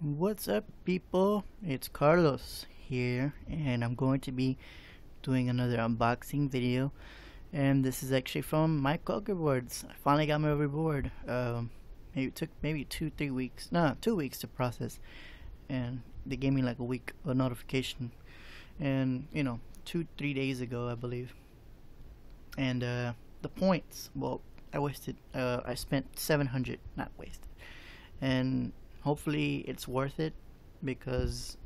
What's up, people? It's Carlos here, and I'm going to be doing another unboxing video. And this is actually from MyCokeRewards. I finally got my reward. Maybe it took maybe 2-3 weeks, no, 2 weeks to process, and they gave me like a notification, and 2-3 days ago, I believe. And the points, well, I spent 700, not wasted, and hopefully it's worth it, because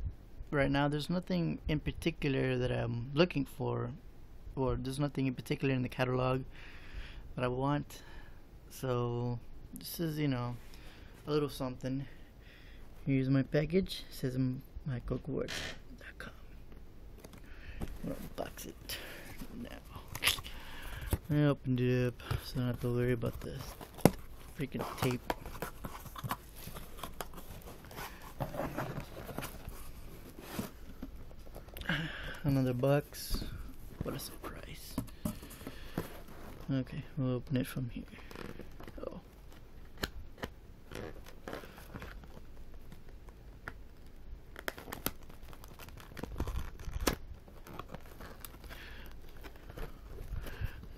right now there's nothing in particular that I'm looking for, or there's nothing in particular in the catalog that I want. So this is a little something. Here's my package. It says MyCokeRewards.com. I'm gonna box it now. I opened it up so I don't have to worry about the freaking tape. Another box. What a surprise. Okay, we'll open it from here. Oh.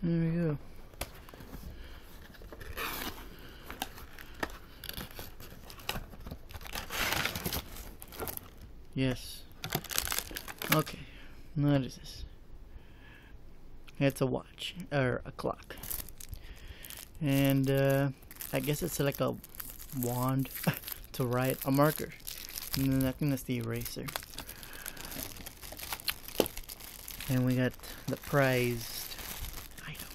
There we go. Yes. Okay. What is this? It's a watch, or a clock, and I guess it's like a wand to write, a marker, and then I think that's the eraser. And we got the prized item.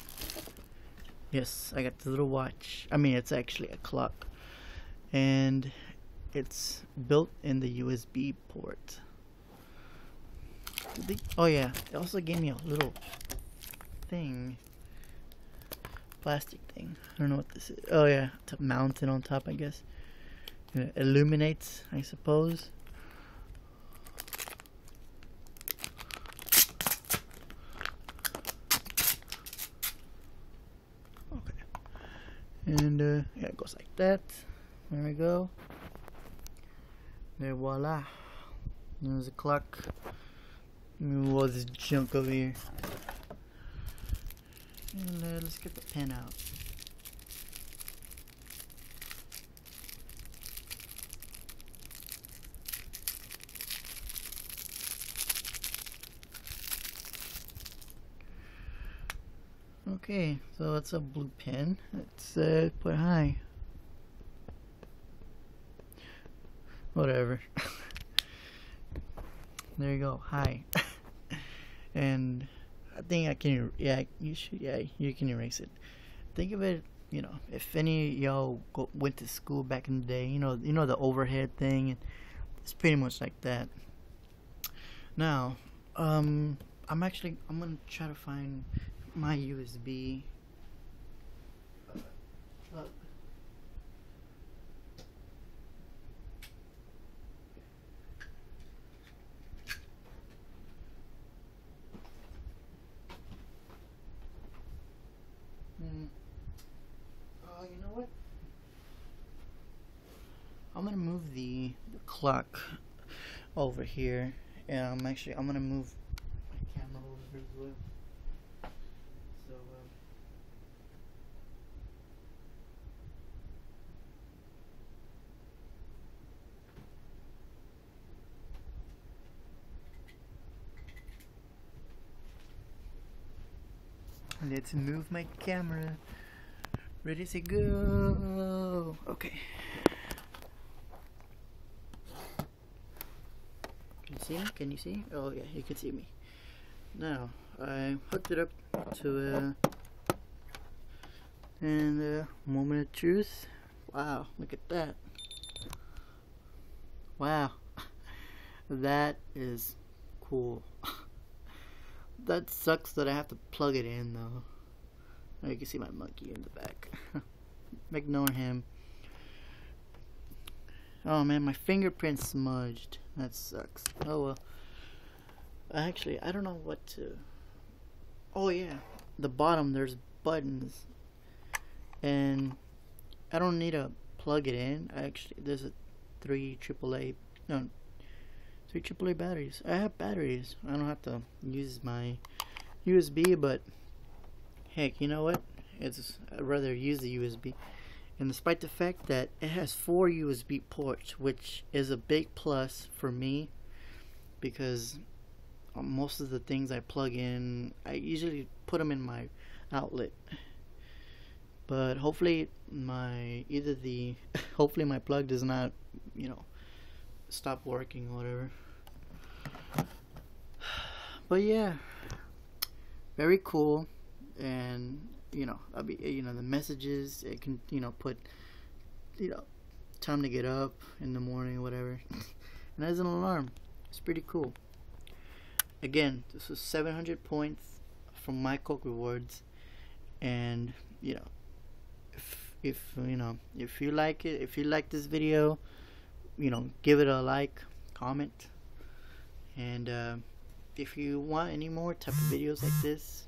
Yes, I got the little watch. I mean, it's actually a clock, and it's built in the USB port. Oh yeah, it also gave me a little thing, plastic thing. I don't know what this is. Oh yeah, to mount it on top, I guess. It illuminates, I suppose. Okay. And yeah, it goes like that. There we go. There, voila. There's a clock. All this junk over here. And let's get the pen out. Okay, so it's a blue pen. Let's put hi. Whatever. There you go. Hi. And I think I can, yeah, you should, yeah, you can erase it. Think of it, if any of y'all went to school back in the day, the overhead thing, it's pretty much like that. Now, I'm gonna try to find my USB plug. You know what? I'm gonna move the clock over here, and I'm gonna move my camera over here as well. So let's move my camera. Ready to go. Okay. Can you see me? Can you see? Oh yeah, you can see me. Now I hooked it up to and moment of truth. Wow, look at that. Wow. That is cool. That sucks that I have to plug it in though. Oh, you can see my monkey in the back. Ignore him. Oh man, my fingerprint's smudged. That sucks. Oh well. Actually, I don't know what to. Oh yeah, the bottom there's buttons, and I don't need to plug it in. There's a 3 AAA, no, 3 AAA batteries. I have batteries. I don't have to use my USB, but heck, you know what? I'd rather use the USB. And despite the fact that it has 4 USB ports, which is a big plus for me, because most of the things I plug in, I usually put them in my outlet. But hopefully hopefully my plug does not, stop working or whatever. But yeah, very cool. And I'll be, the messages, it can, put, time to get up in the morning or whatever. And as an alarm, it's pretty cool. Again, this was 700 points from MyCokeRewards, and if you like it, if you like this video, give it a like, comment, and if you want any more type of videos like this,